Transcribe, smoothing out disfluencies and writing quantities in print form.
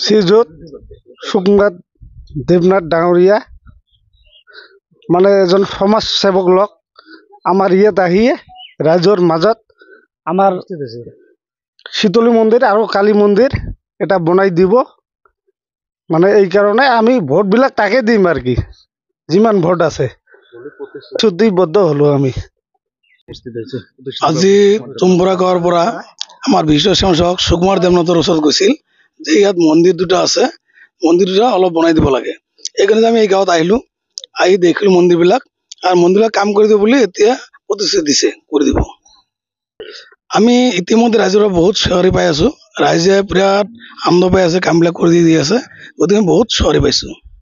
শ্ৰীযুত সোমনাথ দেৱনাথ ডাঙৰীয়া মানে এজন সমাজ সেৱক লোক আমাৰ ইয়াত আহি ৰাইজৰ মাজত আমাৰ শীতলী মন্দিৰ আৰু কালী মন্দিৰ এটা বনাই দিব। মানে এই কাৰণে আমি ভোটবিলাক তাকে দিম আৰু কি, যিমান ভোট আছে চুক্তিবদ্ধ হলো আমি। আজি তুমপুৰা গাঁৱৰ পৰা আমাৰ বিশিষ্ট সমাজসেৱক সুকুমাৰ দেৱনাথৰ ওচৰত গৈছিল যে ইয়াত মন্দিৰ দুটা আছে, মন্দিৰ দুটা অলপ বনাই দিব লাগে। এইকাৰণে আমি এই গাঁৱত আহিলো, আহি দেখিলো মন্দিৰবিলাক, আৰু মন্দিৰবিলাক কাম কৰি দিব বুলি এতিয়া প্ৰতিশ্ৰুতি দিছে কৰি দিব। আমি ইতিমধ্যে ৰাইজৰ পৰা বহুত সঁহাৰি পাই আছো, ৰাইজে বিৰাট আনন্দ পাই আছে, কামবিলাক কৰি দি আছে, গতিকে বহুত সঁহাৰি পাইছো।